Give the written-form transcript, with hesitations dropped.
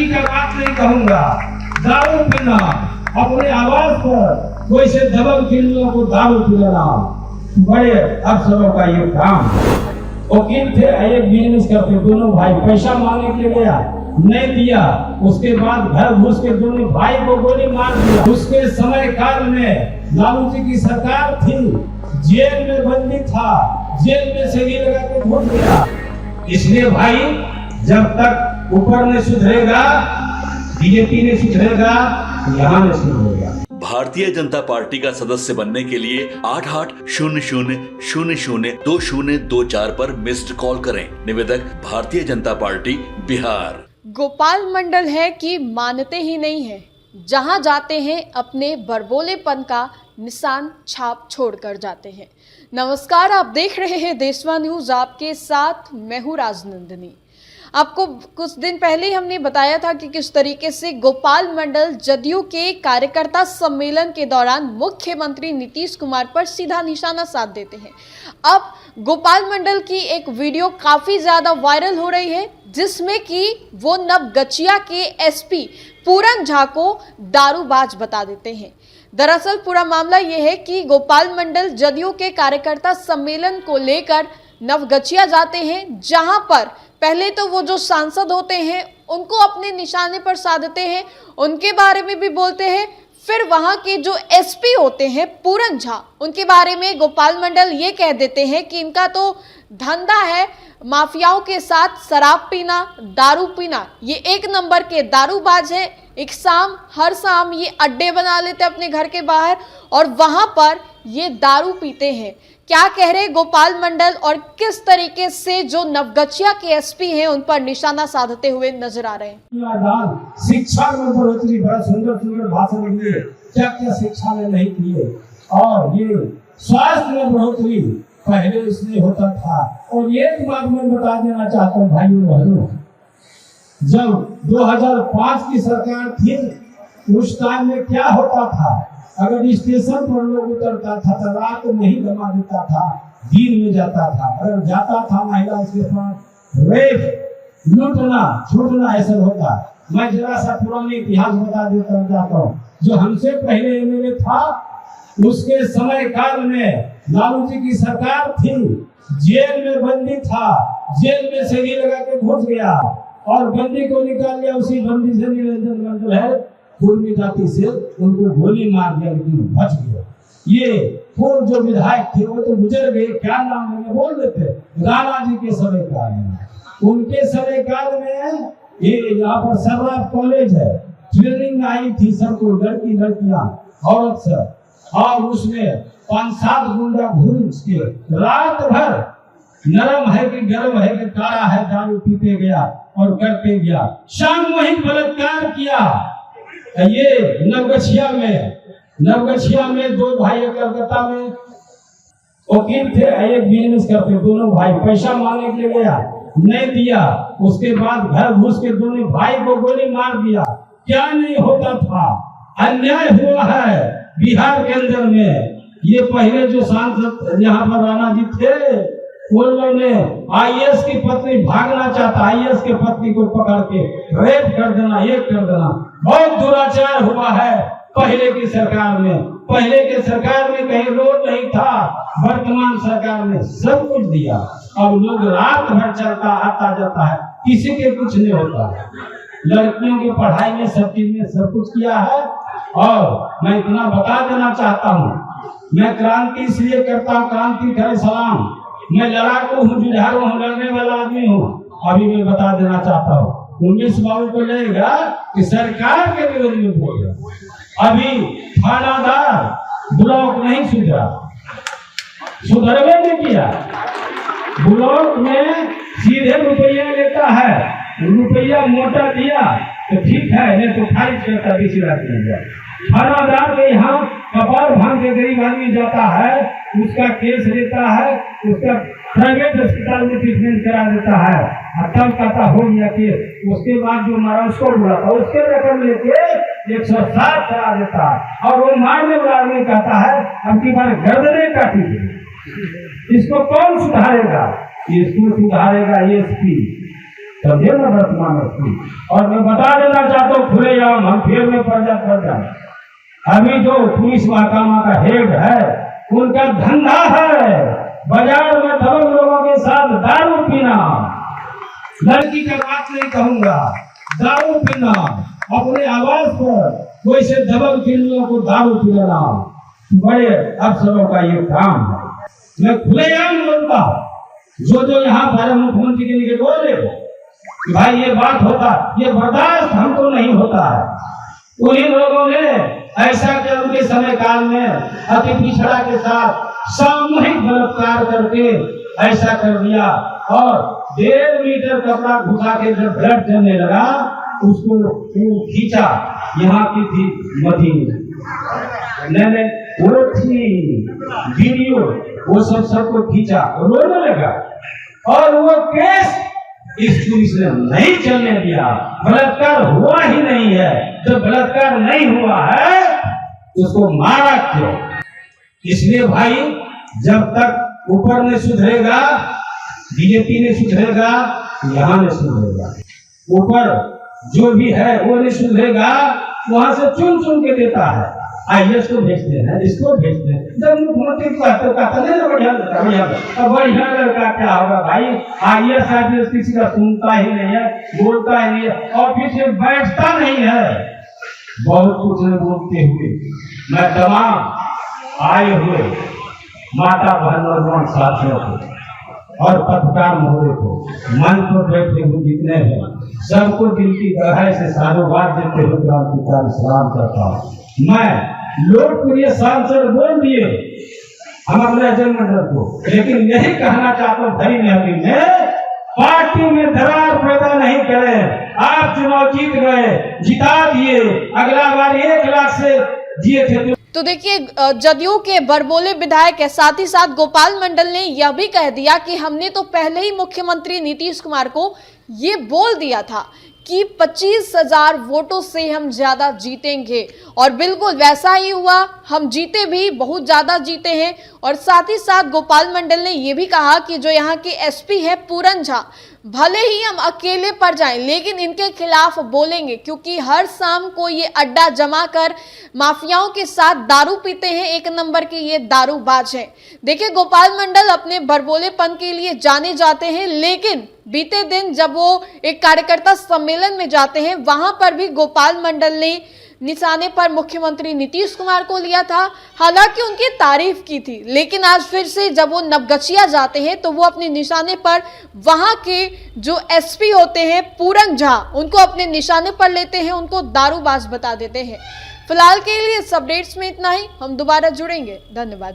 राजनीति का बात नहीं कहूंगा। दारू पीना, अपने आवाज पर कोई से दबंग फिल्मों को दारू पिलाना, बड़े अफसरों का ये काम। वकील थे, एक बिजनेस करते, दोनों भाई पैसा मांगने के लिए गया, नहीं दिया, उसके बाद घर घुस के दोनों भाई को गोली मार दिया। उसके समय काल में लालू जी की सरकार थी, जेल में बंदी था, जेल में सही लगा के घुस गया। इसलिए भाई, जब तक ऊपर नहीं सुधरेगा, बीजेपी नहीं सुधरेगा, यहाँ नहीं सुधरेगा। भारतीय जनता पार्टी का सदस्य बनने के लिए 8800002024 पर मिस्ड कॉल करें। निवेदक भारतीय जनता पार्टी बिहार। गोपाल मंडल है कि मानते ही नहीं है, जहां जाते हैं अपने बड़बोलेपन का निशान छाप छोड़कर जाते हैं। नमस्कार, आप देख रहे हैं देशवा न्यूज, आपके साथ मैं हूं राजनंदिनी। आपको कुछ दिन पहले हमने बताया था कि किस तरीके से गोपाल मंडल जदयू के कार्यकर्ता सम्मेलन के दौरान मुख्यमंत्री नीतीश कुमार पर सीधा निशाना साध देते हैं। अब गोपाल मंडल की एक वीडियो काफी ज्यादा वायरल हो रही है, जिसमें कि वो नवगछिया के एसपी पूरन झा को दारूबाज बता देते हैं। दरअसल पूरा मामला ये है कि गोपाल मंडल जदयू के कार्यकर्ता सम्मेलन को लेकर नवगछिया जाते हैं, जहां पर पहले तो वो जो सांसद होते हैं उनको अपने निशाने पर साधते हैं, उनके बारे में भी बोलते हैं। फिर वहां के जो एसपी होते हैं पूरन झा, उनके बारे में गोपाल मंडल ये कह देते हैं कि इनका तो धंधा है माफियाओं के साथ शराब पीना, दारू पीना, ये एक नंबर के दारूबाज है। हर शाम ये अड्डे बना लेते हैं अपने घर के बाहर और वहां पर ये दारू पीते हैं। क्या कह रहे गोपाल मंडल और किस तरीके से जो नवगछिया के एसपी हैं उन पर निशाना साधते हुए नजर आ रहे हैं। शिक्षा में बढ़ोतरी, बड़ा सुंदर सुंदर भाषण दिए, क्या क्या शिक्षा में नहीं किए, और ये स्वास्थ्य में बढ़ोतरी पहले इसलिए होता था। और ये बात मैं बता देना चाहता हूँ भाइयों बहनों, जब 2005 की सरकार थी उस टाइम में क्या होता था, अगर स्टेशन पर लोग उतरता था तो रात में ही जमा देता था, दिन में जाता था। अगर जाता था महिला उसके पास रेप, लूटना छूटना ऐसा होता। मैं जरा सा पुराने इतिहास बता देता जाता हूँ। जो हमसे पहले एमएलए था उसके समय काल में लालू जी की सरकार थी, जेल में बंदी था, जेल में सही लगा के घुस गया और बंदी को निकाल लिया। उसी बंदी से निरंजन मंडल है, पूर्वी जाति से उनको गोली मार दिया, लेकिन बच गया। ये पूर्व जो विधायक थे वो तो गुजर गए, क्या नाम है बोल देते, राणा जी के समय काल में, उनके समय काल में ये यहाँ पर सर्रा कॉलेज है, ट्रेनिंग आई थी सबको, लड़कियां औरत सब, और उसमें 5-7 गुंडा घुस के रात भर नरम है कि गर्म है कि काला है दारू पीते गया और करते गया। शाम वही बलात्कार किया। ये नवगछिया में 2 भाई कलकत्ता में वकील थे, एक बिजनेस करते, दोनों भाई पैसा मांगने के लिए गया, नहीं दिया, उसके बाद घर घुस के दोनों भाई को गोली मार दिया। क्या नहीं होता था, अन्याय हुआ है बिहार के अंदर में। ये पहले जो सांसद यहाँ पर राणा जी थे, उन्होंने आईएएस की पत्नी भागना चाहता, आईएएस के पत्नी को पकड़ के रेप कर देना, ये कर देना, बहुत दुराचार हुआ है पहले की सरकार में। पहले के सरकार में कहीं रोड नहीं था, वर्तमान सरकार ने सब कुछ दिया। अब लोग रात भर चलता आता जाता है, किसी के कुछ नहीं होता है। लड़कियों की पढ़ाई में सब चीज में सब कुछ किया है। और मैं इतना बता देना चाहता हूँ, मैं क्रांति इसलिए करता हूँ, क्रांति करे सलाम, मैं लड़ाकू हूँ, जुझारू हूँ, लड़ने वाला आदमी हूँ। अभी मैं बता देना चाहता हूँ, 19 बाबू को लेगा कि सरकार के विरोध में बोल रहा। अभी थानादार ब्लॉक नहीं सुधरवे नहीं किया, ब्लॉक में सीधे रुपया लेता है, रुपया मोटा दिया तो ठीक है, नहीं तो खारिज करता, किसी बात नहीं। थानादार के यहाँ कपार भांग के गरीब आदमी जाता है, उसका केस लेता है, उसका प्राइवेट अस्पताल में ट्रीटमेंट करा देता है, तब कहता हो गया केस। उसके बाद जो मारा उसको बुलाता, उसके रकम लेके 160 करा देता है, और वो मारने वाला आदमी कहता है अब की बार गर्दने काटी। इसको कौन सुधारेगा? इसको सुधारेगा एसपी। समझे ना वर्तमान स्थिति। और मैं बता देना चाहता हूँ खुलेआम, हम फिर में पर्दा कर जाए, अभी जो पुलिस महकमा का हेड है उनका धंधा है बाजार में दबंग लोगों के साथ दारू पीना। लड़की का बात नहीं कहूंगा, दारू पीना, अपने आवाज पर कोई से दबंग फिल्मों को दारू पिलाना, बड़े अफसरों का ये काम है। मैं खुलेआम बोलता हूँ, जो यहाँ पर मुख्यमंत्री के लिए बोले कि भाई ये बात होता, ये बर्दाश्त हमको नहीं होता है। उन्हीं लोगों ने ऐसा किया, उनके समय काल में अति पिछड़ा के साथ सामूहिक बलात्कार करके ऐसा कर दिया, और 1.5 मीटर कपड़ा घुसा के जब ब्लड चलने लगा उसको खींचा। यहाँ की थी मधी, मैंने वो थी वीडियो, वो सबको खींचा, रोने लगा। और वो केस इस पुलिस ने नहीं चलने दिया, बलात्कार हुआ ही नहीं है। जब बलात्कार नहीं हुआ है उसको मारा क्यों? इसलिए भाई जब तक ऊपर ने सुधरेगा, बीजेपी ने सुधरेगा, यहाँ ने सुधरेगा, ऊपर जो भी है वो नहीं सुधरेगा, वहां से चुन चुन के देता है। IAS को भेजते हैं, इसको भेजते हैं। जब मुख्यमंत्री को कहते नहीं बढ़िया लड़का क्या होगा भाई? IAS किसी का सुनता ही नहीं है, बोलता ही नहीं है, ऑफिस में बैठता नहीं है। बहुत कुछ नहीं बोलते हुए मैं तमाम आए हुए माता बहन नौजवान साथियों को और पत्रकार महोदय को, मन पर बैठे हुए जितने हैं, सबको दिल की गहराई से साधुवाद देते हुए क्रांतिकारी सलाम करता हूँ। मैं लोकप्रिय सांसद बोल दिए हम अपने जनमंडल को, लेकिन यही कहना चाहता हूँ धरी नहरी में पार्टी में दरार पैदा नहीं करें। आप चुनाव जीत गए, जिता दिए, अगला बार 1 लाख से जिए थे। तो देखिए, जदयू के बड़बोले विधायक के साथ ही साथ गोपाल मंडल ने यह भी कह दिया कि हमने तो पहले ही मुख्यमंत्री नीतीश कुमार को ये बोल दिया था कि 25,000 वोटों से हम ज्यादा जीतेंगे, और बिल्कुल वैसा ही हुआ, हम जीते भी, बहुत ज्यादा जीते हैं। और साथ ही साथ गोपाल मंडल ने यह भी कहा कि जो यहाँ के SP है पूरन झा, भले ही हम अकेले पड़ जाएं लेकिन इनके खिलाफ बोलेंगे, क्योंकि हर शाम को ये अड्डा जमा कर माफियाओं के साथ दारू पीते हैं, 1 नंबर के ये दारूबाज हैं। देखिए, गोपाल मंडल अपने बड़बोलेपन के लिए जाने जाते हैं, लेकिन बीते दिन जब वो एक कार्यकर्ता सम्मेलन में जाते हैं, वहां पर भी गोपाल मंडल ने निशाने पर मुख्यमंत्री नीतीश कुमार को लिया था। हालांकि उनकी तारीफ की थी, लेकिन आज फिर से जब वो नवगछिया जाते हैं तो वो अपने निशाने पर वहां के जो SP होते हैं पूरन झा, उनको अपने निशाने पर लेते हैं, उनको दारूबाज बता देते हैं। फिलहाल के लिए इस अपडेट्स में इतना ही, हम दोबारा जुड़ेंगे। धन्यवाद।